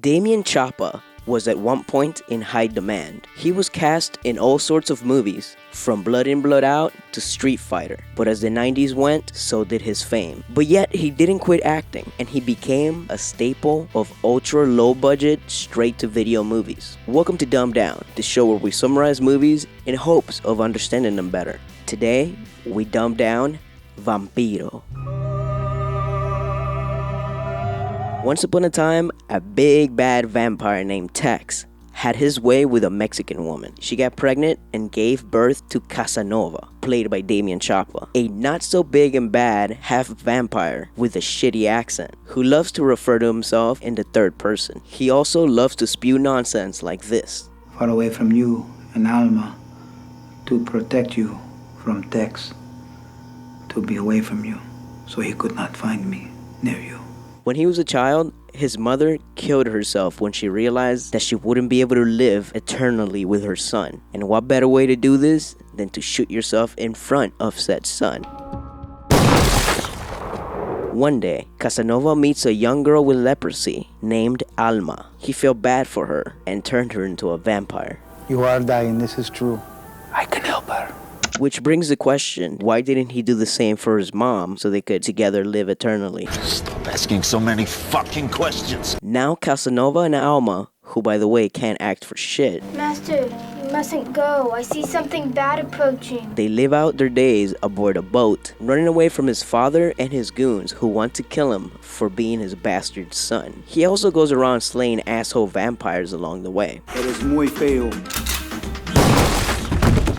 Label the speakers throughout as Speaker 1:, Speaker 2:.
Speaker 1: Damian Chapa was at one point in high demand. He was cast in all sorts of movies, from Blood In Blood Out to Street Fighter. But as the 90s went, so did his fame. But yet he didn't quit acting, and he became a staple of ultra low budget, straight to video movies. Welcome to Dumb Down, the show where we summarize movies in hopes of understanding them better. Today, we dumb down Vampiro. Once upon a time, a big bad vampire named Tex had his way with a Mexican woman. She got pregnant and gave birth to Casanova, played by Damian Chapa, a not so big and bad half vampire with a shitty accent, who loves to refer to himself in the third person. He also loves to spew nonsense like this.
Speaker 2: Far away from you and Alma, to protect you from Tex, to be away from you, so he could not find me near you.
Speaker 1: When he was a child, his mother killed herself when she realized that she wouldn't be able to live eternally with her son. And what better way to do this than to shoot yourself in front of said son? One day, Casanova meets a young girl with leprosy named Alma. He felt bad for her and turned her into a vampire.
Speaker 2: You are dying, this is true. I can help her.
Speaker 1: Which brings the question, why didn't he do the same for his mom so they could together live eternally?
Speaker 3: Stop asking so many fucking questions.
Speaker 1: Now Casanova and Alma, who by the way can't act for shit,
Speaker 4: Master, you mustn't go. I see something bad approaching.
Speaker 1: they live out their days aboard a boat, running away from his father and his goons who want to kill him for being his bastard son. He also goes around slaying asshole vampires along the way.
Speaker 2: Eres muy feo.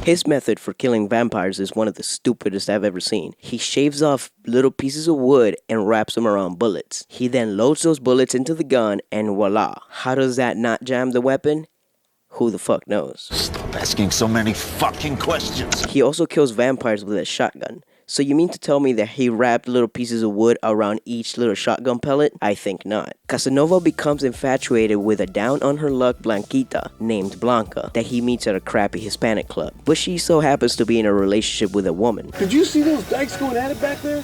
Speaker 1: His method for killing vampires is one of the stupidest I've ever seen. He shaves off little pieces of wood and wraps them around bullets. He then loads those bullets into the gun and voila. How does that not jam the weapon? Who the fuck knows?
Speaker 3: Stop asking so many fucking questions.
Speaker 1: He also kills vampires with a shotgun. So you mean to tell me that he wrapped little pieces of wood around each little shotgun pellet? I think not. Casanova becomes infatuated with a down-on-her-luck Blanquita named Blanca that he meets at a crappy Hispanic club. But she so happens to be in a relationship with a woman.
Speaker 5: Did you see those dykes going at it back there?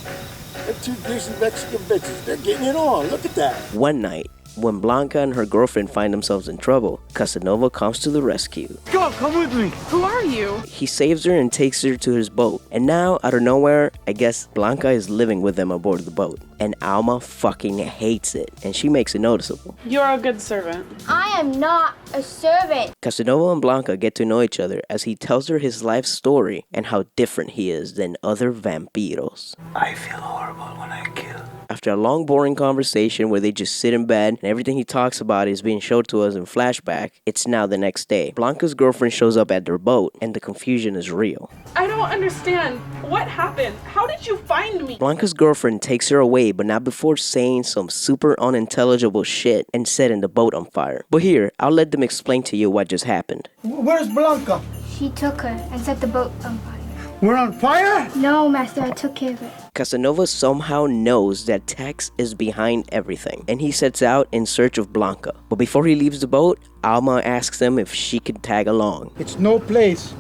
Speaker 5: They're two decent Mexican bitches. They're getting it on. Look at that.
Speaker 1: One night, when Blanca and her girlfriend find themselves in trouble, Casanova comes to the rescue.
Speaker 5: Go, come with me.
Speaker 6: Who are you?
Speaker 1: He saves her and takes her to his boat. And now, out of nowhere, I guess Blanca is living with them aboard the boat. And Alma fucking hates it, and she makes it noticeable.
Speaker 6: You're a good servant.
Speaker 4: I am not a servant.
Speaker 1: Casanova and Blanca get to know each other as he tells her his life story and how different he is than other vampiros.
Speaker 2: I feel horrible when I kill.
Speaker 1: After a long, boring conversation where they just sit in bed and everything he talks about is being showed to us in flashback, it's now the next day. Blanca's girlfriend shows up at their boat, and the confusion is real.
Speaker 6: I don't understand. What happened? How did you find me?
Speaker 1: Blanca's girlfriend takes her away, but not before saying some super unintelligible shit and setting the boat on fire. But here, I'll let them explain to you what just happened.
Speaker 2: Where's Blanca?
Speaker 4: She took her and set the boat on fire.
Speaker 2: We're on fire?
Speaker 4: No, Master, I took care of it.
Speaker 1: Casanova somehow knows that Tex is behind everything, and he sets out in search of Blanca. But before he leaves the boat, Alma asks him if she could tag along.
Speaker 5: It's no place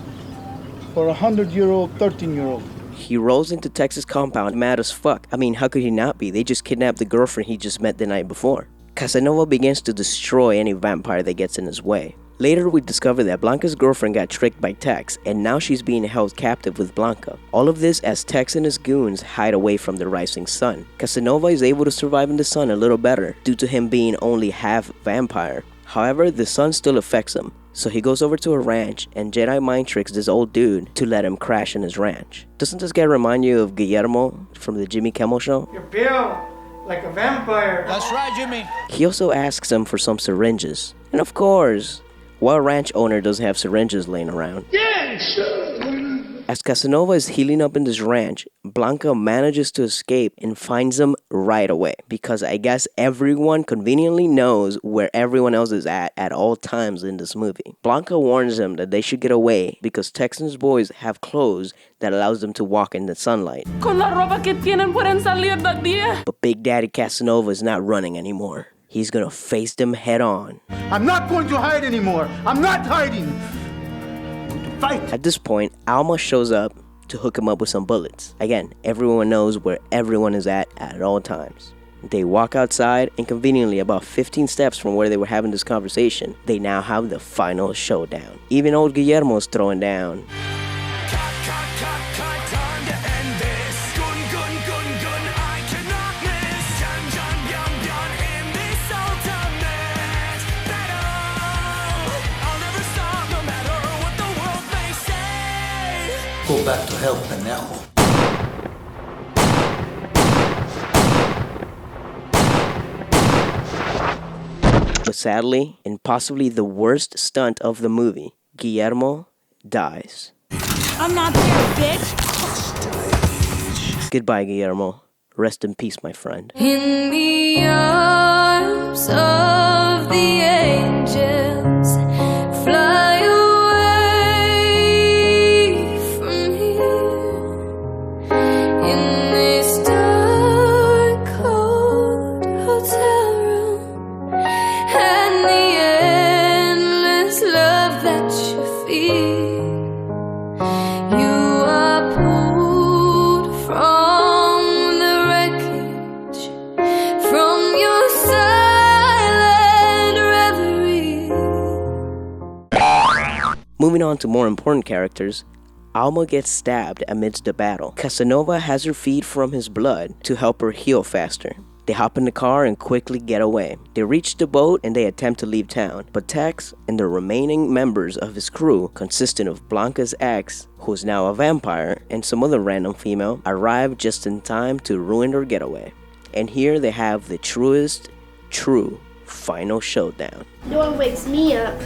Speaker 5: for a 100-year-old, 13-year-old.
Speaker 1: He rolls into Tex's compound mad as fuck. I mean, how could he not be? They just kidnapped the girlfriend he just met the night before. Casanova begins to destroy any vampire that gets in his way. Later, we discover that Blanca's girlfriend got tricked by Tex, and now she's being held captive with Blanca. All of this as Tex and his goons hide away from the rising sun. Casanova is able to survive in the sun a little better, due to him being only half vampire. However, the sun still affects him, so he goes over to a ranch and Jedi mind tricks this old dude to let him crash in his ranch. Doesn't this guy remind you of Guillermo from the Jimmy Kimmel Show?
Speaker 7: You're built like a vampire.
Speaker 5: That's right, Jimmy.
Speaker 1: He also asks him for some syringes. And of course, what ranch owner doesn't have syringes laying around?
Speaker 7: Yes!
Speaker 1: As Casanova is healing up in this ranch, Blanca manages to escape and finds him right away. Because I guess everyone conveniently knows where everyone else is at all times in this movie. Blanca warns them that they should get away because Texans boys have clothes that allows them to walk in the sunlight.
Speaker 6: Con la ropa que tienen pueden salir del día.
Speaker 1: But Big Daddy Casanova is not running anymore. He's gonna face them head on.
Speaker 5: I'm not going to hide anymore. I'm not hiding. Fight.
Speaker 1: At this point, Alma shows up to hook him up with some bullets. Again, everyone knows where everyone is at all times. They walk outside, and conveniently about 15 steps from where they were having this conversation, they now have the final showdown. Even old Guillermo's throwing down.
Speaker 2: Go back to hell, pendejo.
Speaker 1: But sadly, in possibly the worst stunt of the movie, Guillermo dies.
Speaker 8: I'm not there, bitch!
Speaker 1: Goodbye, Guillermo. Rest in peace, my friend.
Speaker 8: In the arms of the angels, fly away from here. In this dark, cold hotel room, and the endless love that you feel, you are pulled from the wreckage, from your silent reverie.
Speaker 1: Moving on to more important characters, Alma gets stabbed amidst the battle. Casanova has her feed from his blood to help her heal faster. They hop in the car and quickly get away. They reach the boat and they attempt to leave town, but Tex and the remaining members of his crew, consisting of Blanca's ex, who's now a vampire, and some other random female, arrive just in time to ruin their getaway. And here they have the true final showdown.
Speaker 4: No one wakes me up.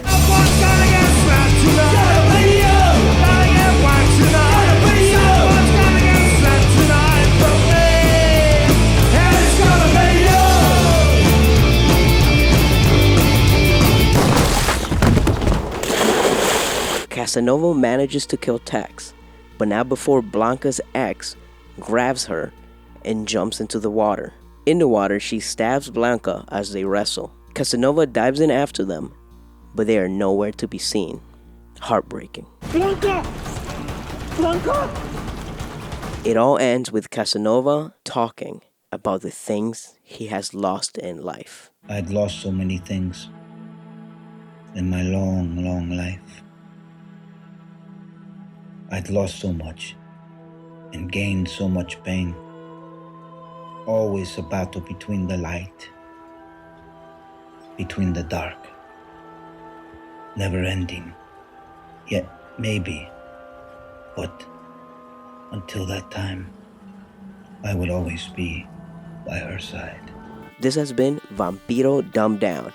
Speaker 1: Casanova manages to kill Tex, but not before Blanca's ex grabs her and jumps into the water. In the water, she stabs Blanca as they wrestle. Casanova dives in after them, but they are nowhere to be seen. Heartbreaking.
Speaker 5: Blanca! Blanca!
Speaker 1: It all ends with Casanova talking about the things he has lost in life.
Speaker 2: I'd lost so many things in my long, long life. I'd lost so much and gained so much pain. Always a battle between the light, between the dark. Never ending, yet maybe, but until that time, I will always be by her side.
Speaker 1: This has been Vampiro Dumbed Down,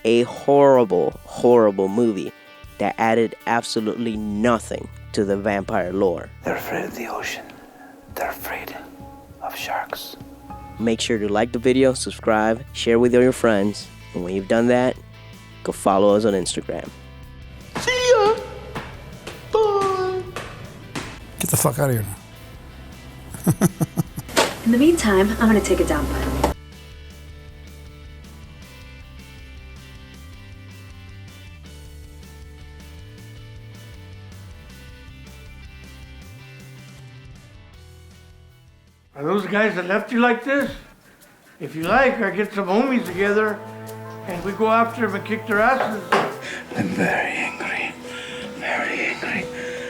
Speaker 1: a horrible, horrible movie that added absolutely nothing to the vampire lore.
Speaker 2: They're afraid of the ocean. They're afraid of sharks.
Speaker 1: Make sure to like the video, subscribe, share with all your friends, and when you've done that, go follow us on Instagram.
Speaker 5: See ya! Bye!
Speaker 9: Get the fuck out of here now.
Speaker 10: In the meantime, I'm gonna take a down bite.
Speaker 7: Are those guys that left you like this? If you like, I get some homies together and we go after them and kick their asses.
Speaker 2: I'm very angry. Very angry.